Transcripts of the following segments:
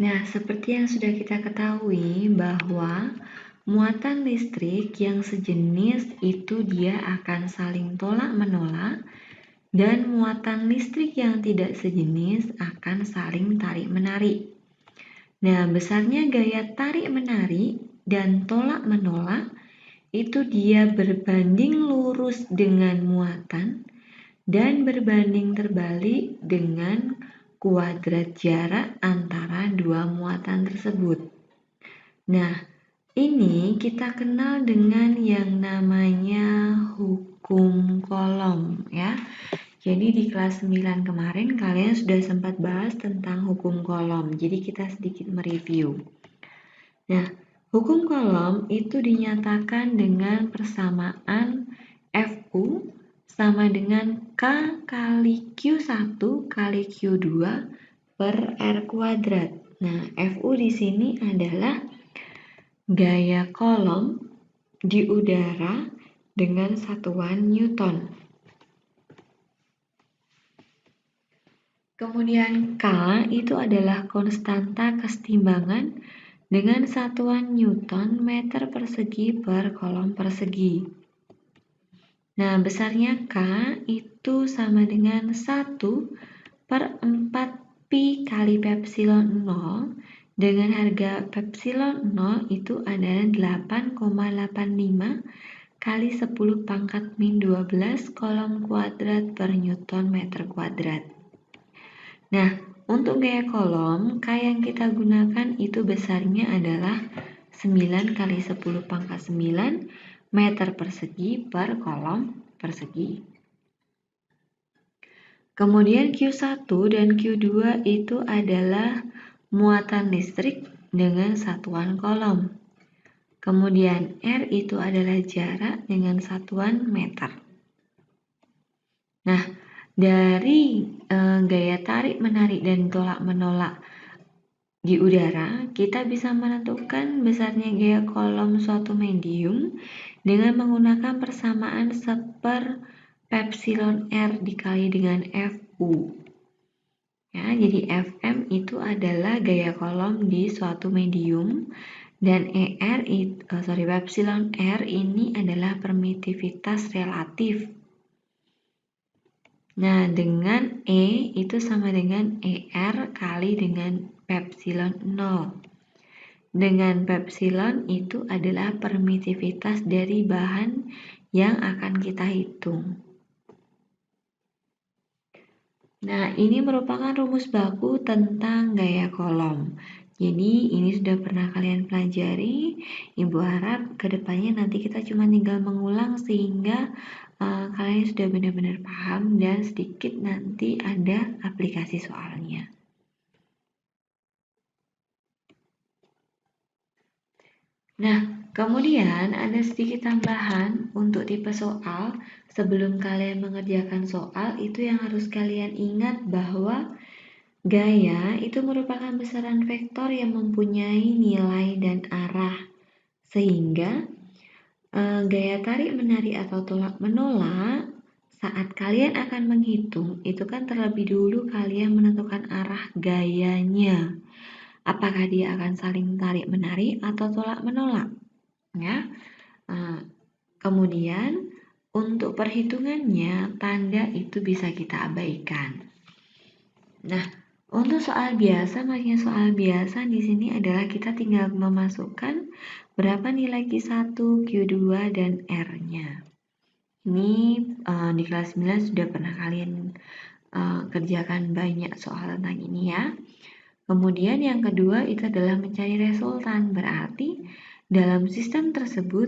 Nah, seperti yang sudah kita ketahui bahwa muatan listrik yang sejenis itu dia akan saling tolak-menolak dan muatan listrik yang tidak sejenis akan saling tarik-menarik. Nah, besarnya gaya tarik-menarik dan tolak-menolak itu dia berbanding lurus dengan muatan dan berbanding terbalik dengan kuadrat jarak antara dua muatan tersebut. Nah, ini kita kenal dengan yang namanya hukum Coulomb ya. Jadi di kelas 9 kemarin kalian sudah sempat bahas tentang hukum Coulomb. Jadi kita sedikit mereview. Nah, hukum Coulomb itu dinyatakan dengan persamaan Fu sama dengan K kali Q1 kali Q2 per R kuadrat. Nah, Fu di sini adalah gaya Coulomb di udara dengan satuan Newton. Kemudian K itu adalah konstanta kesetimbangan dengan satuan Newton meter persegi per kolom persegi. Nah, besarnya K itu sama dengan 1 per 4 pi kali pepsilon 0 dengan harga pepsilon 0 itu adalah 8,85 kali 10 pangkat min 12 kolom kuadrat per Newton meter kuadrat. Nah, untuk gaya Coulomb, K yang kita gunakan itu besarnya adalah 9 kali 10 pangkat 9 meter persegi per kolom persegi. Kemudian Q1 dan Q2 itu adalah muatan listrik dengan satuan Coulomb. Kemudian R itu adalah jarak dengan satuan meter. Nah, dari gaya tarik menarik dan tolak menolak di udara, kita bisa menentukan besarnya gaya Coulomb suatu medium dengan menggunakan persamaan 1/per epsilon R dikali dengan Fu. Ya, jadi Fm itu adalah gaya Coulomb di suatu medium dan epsilon R ini adalah permitivitas relatif. Nah, dengan E itu sama dengan ER kali dengan epsilon 0. Dengan epsilon itu adalah permitivitas dari bahan yang akan kita hitung. Nah, ini merupakan rumus baku tentang gaya Coulomb. Jadi, ini sudah pernah kalian pelajari. Ibu harap kedepannya nanti kita cuma tinggal mengulang sehingga kalian sudah benar-benar paham dan sedikit nanti ada aplikasi soalnya. Nah, kemudian ada sedikit tambahan untuk tipe soal. Sebelum kalian mengerjakan soal, itu yang harus kalian ingat bahwa gaya itu merupakan besaran vektor yang mempunyai nilai dan arah. Sehingga gaya tarik menarik atau tolak menolak saat kalian akan menghitung, itu kan terlebih dulu kalian menentukan arah gayanya. Apakah dia akan saling tarik menarik atau tolak menolak? Ya. Kemudian untuk perhitungannya tanda itu bisa kita abaikan. Nah, untuk soal biasa, maksudnya soal biasa di sini adalah kita tinggal memasukkan berapa nilai Q1, Q2 dan R-nya. Ini di kelas 9 sudah pernah kalian kerjakan banyak soal tentang ini ya. Kemudian yang kedua itu adalah mencari resultan, berarti dalam sistem tersebut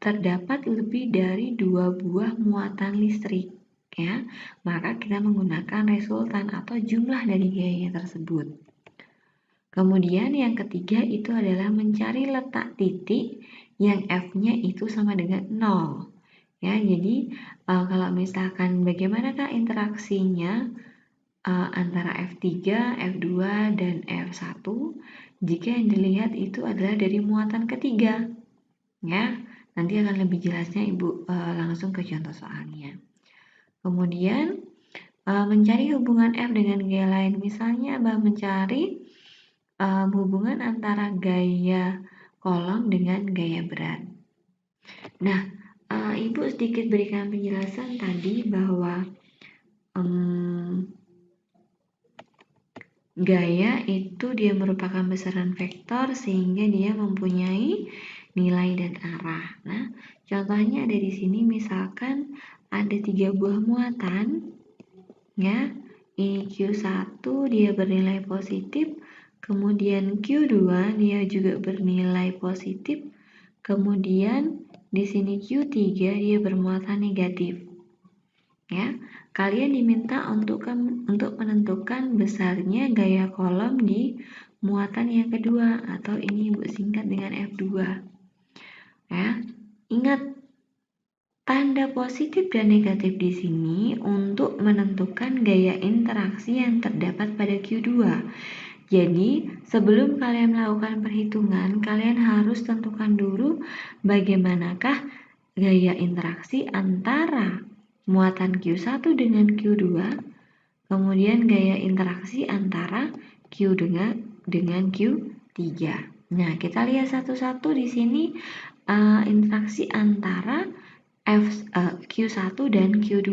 terdapat lebih dari 2 buah muatan listrik, ya. Maka kita menggunakan resultan atau jumlah dari gayanya tersebut. Kemudian yang ketiga itu adalah mencari letak titik yang F-nya itu sama dengan 0. Ya, jadi kalau misalkan bagaimanakah interaksinya antara F3, F2, dan F1 jika yang dilihat itu adalah dari muatan ketiga. Ya, nanti akan lebih jelasnya Ibu langsung ke contoh soalnya. Kemudian mencari hubungan F dengan gaya lain, misalnya mencari hubungan antara gaya kolom dengan gaya berat. Nah, Ibu sedikit berikan penjelasan tadi bahwa gaya itu dia merupakan besaran vektor sehingga dia mempunyai nilai dan arah. Nah, contohnya ada di sini misalkan ada 3 buah muatan, ya. Ini Q1 dia bernilai positif, kemudian Q2 dia juga bernilai positif, kemudian di sini Q3 dia bermuatan negatif. Ya, kalian diminta untuk menentukan besarnya gaya kolom di muatan yang kedua atau ini Ibu singkat dengan F2. Ya, ingat tanda positif dan negatif di sini untuk menentukan gaya interaksi yang terdapat pada Q2. Jadi, sebelum kalian melakukan perhitungan, kalian harus tentukan dulu bagaimanakah gaya interaksi antara muatan Q1 dengan Q2, kemudian gaya interaksi antara Q dengan Q3. Nah, kita lihat satu-satu di sini interaksi antara Q1 dan Q2.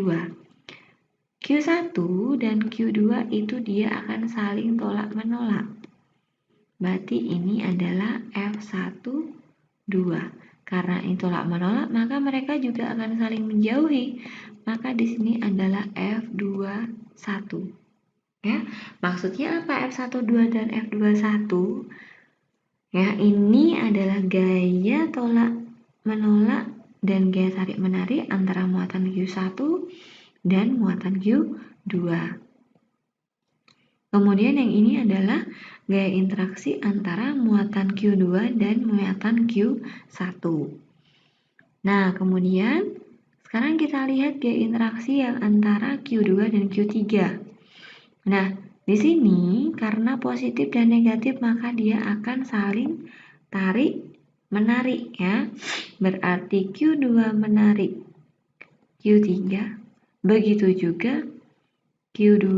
Q1 dan Q2 itu dia akan saling tolak-menolak. Berarti ini adalah F1, 2. Karena ini tolak-menolak, maka mereka juga akan saling menjauhi. Maka di sini adalah F2, 1. Ya, maksudnya apa F1, 2 dan F2, 1? Ya, ini adalah gaya tolak-menolak dan gaya tarik-menarik antara muatan Q1 dan muatan Q2. Kemudian yang ini adalah gaya interaksi antara muatan Q2 dan muatan Q1. Nah, kemudian sekarang kita lihat gaya interaksi yang antara Q2 dan Q3. Nah, di sini karena positif dan negatif maka dia akan saling tarik-menarik ya. Berarti Q2 menarik Q3. Begitu juga Q2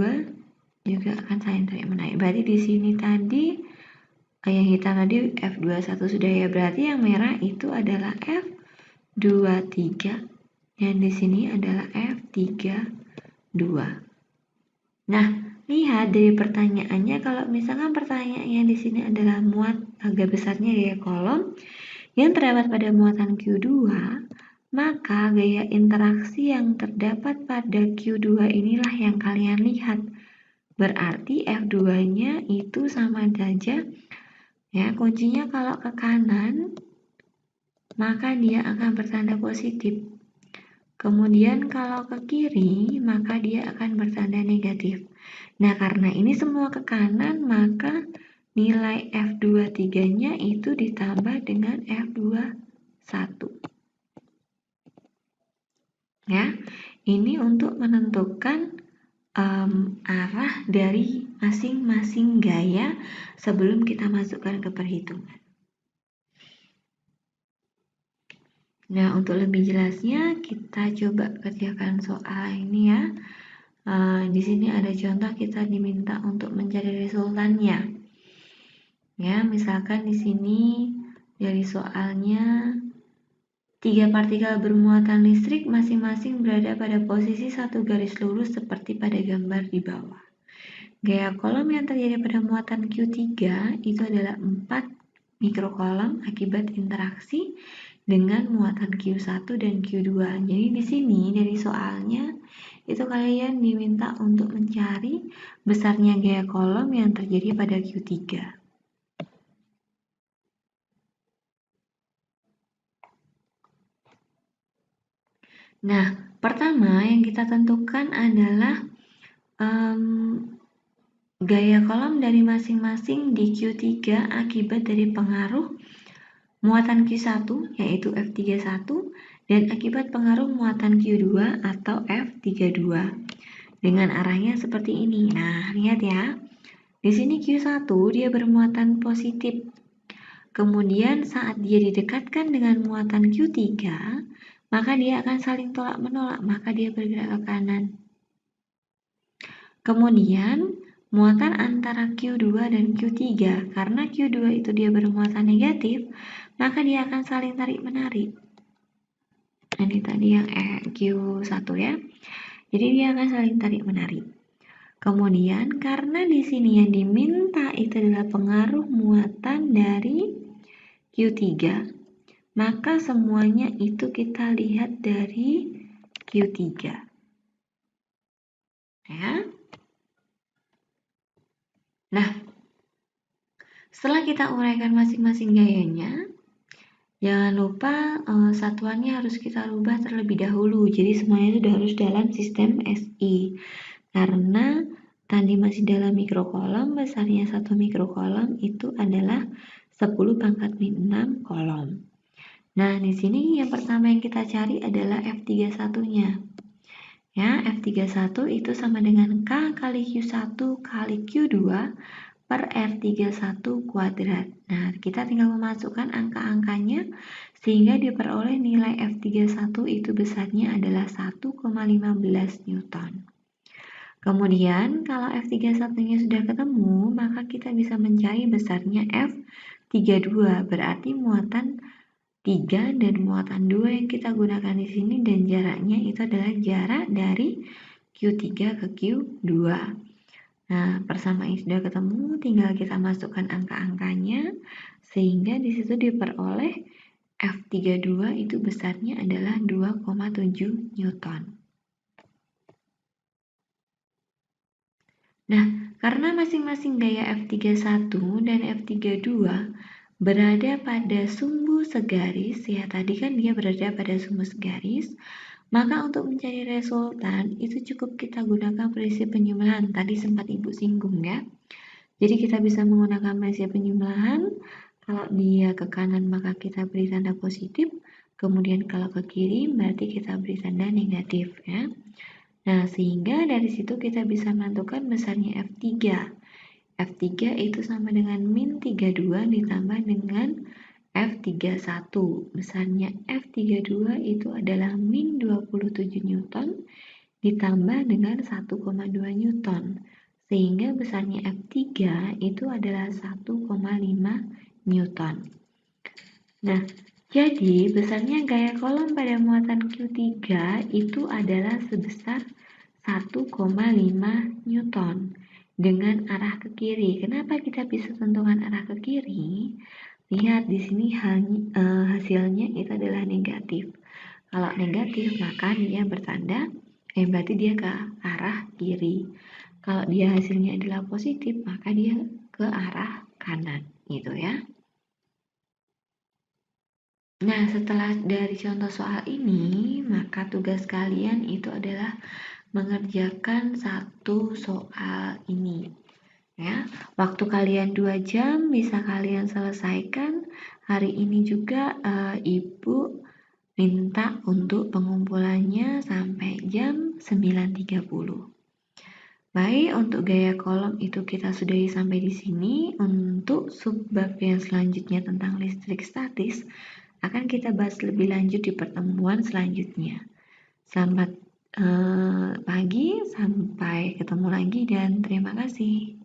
juga akan saling tarik-menarik. Berarti di sini tadi yang hitam tadi F21 sudah ya. Berarti yang merah itu adalah F23 dan di sini adalah F32. Nah, lihat dari pertanyaannya, kalau misalkan pertanyaannya di sini adalah agak besarnya gaya kolom yang terdapat pada muatan Q2, maka gaya interaksi yang terdapat pada Q2 inilah yang kalian lihat. Berarti F2-nya itu sama saja. Ya, kuncinya kalau ke kanan, maka dia akan bertanda positif. Kemudian kalau ke kiri, maka dia akan bertanda negatif. Nah, karena ini semua ke kanan, maka nilai F23-nya itu ditambah dengan F21. Ya, ini untuk menentukan arah dari masing-masing gaya sebelum kita masukkan ke perhitungan. Nah, untuk lebih jelasnya kita coba kerjakan soal ini ya. Di sini ada contoh kita diminta untuk mencari resultannya. Ya, misalkan di sini dari soalnya 3 partikel bermuatan listrik masing-masing berada pada posisi satu garis lurus seperti pada gambar di bawah. Gaya kolom yang terjadi pada muatan Q3 itu adalah 4 mikrokolom akibat interaksi dengan muatan Q1 dan Q2. Jadi di sini dari soalnya itu kalian diminta untuk mencari besarnya gaya kolom yang terjadi pada Q3. Nah, pertama yang kita tentukan adalah gaya kolom dari masing-masing di Q3 akibat dari pengaruh muatan Q1 yaitu F31 dan akibat pengaruh muatan Q2 atau F32 dengan arahnya seperti ini. Nah, lihat ya. Di sini Q1 dia bermuatan positif. Kemudian saat dia didekatkan dengan muatan Q3, maka dia akan saling tolak-menolak, maka dia bergerak ke kanan. Kemudian muatan antara Q2 dan Q3. Karena Q2 itu dia bermuatan negatif, maka dia akan saling tarik-menarik. Ini tadi yang Q1 ya. Jadi dia akan saling tarik-menarik. Kemudian karena di sini yang diminta itu adalah pengaruh muatan dari Q3, maka semuanya itu kita lihat dari Q3. Ya. Nah, setelah kita uraikan masing-masing gayanya, jangan lupa satuannya harus kita rubah terlebih dahulu. Jadi semuanya itu harus dalam sistem SI. Karena tadi masih dalam mikrokolom, besarnya satu mikrokolom itu adalah 10 pangkat min 6 kolom. Nah, di sini yang pertama yang kita cari adalah F31-nya. Ya, F31 itu sama dengan K kali Q1 kali Q2 per R31 kuadrat. Nah, kita tinggal memasukkan angka-angkanya sehingga diperoleh nilai F31 itu besarnya adalah 1,15 Newton. Kemudian, kalau F31-nya sudah ketemu, maka kita bisa mencari besarnya F32, berarti muatan 3 dan muatan 2 yang kita gunakan di sini dan jaraknya itu adalah jarak dari Q3 ke Q2. Nah, persamaan sudah ketemu, tinggal kita masukkan angka-angkanya sehingga di situ diperoleh F32 itu besarnya adalah 2,7 Newton. Nah, karena masing-masing gaya F31 dan F32 berada pada sumbu segaris, ya tadi kan dia berada pada sumbu segaris, maka untuk mencari resultan itu cukup kita gunakan prinsip penjumlahan. Tadi sempat Ibu singgung ya. Jadi kita bisa menggunakan prinsip penjumlahan. Kalau dia ke kanan maka kita beri tanda positif, kemudian kalau ke kiri berarti kita beri tanda negatif ya. Nah, sehingga dari situ kita bisa menentukan besarnya F3. F3 itu sama dengan min 32 ditambah dengan F31. Besarnya F32 itu adalah min 27 Newton ditambah dengan 1,2 Newton. Sehingga besarnya F3 itu adalah 1,5 Newton. Nah, jadi besarnya gaya kolom pada muatan Q3 itu adalah sebesar 1,5 Newton dengan arah ke kiri. Kenapa kita bisa tentukan arah ke kiri? Lihat di sini hasilnya itu adalah negatif. Kalau negatif maka dia bertanda berarti dia ke arah kiri. Kalau dia hasilnya adalah positif maka dia ke arah kanan gitu ya. Nah, setelah dari contoh soal ini, maka tugas kalian itu adalah mengerjakan satu soal ini. Ya, waktu kalian 2 jam bisa kalian selesaikan. Hari ini juga Ibu minta untuk pengumpulannya sampai jam 9.30. Baik, untuk gaya kolom itu kita sudahi sampai di sini. Untuk subbab yang selanjutnya tentang listrik statis akan kita bahas lebih lanjut di pertemuan selanjutnya. Selamat pagi, sampai ketemu lagi dan terima kasih.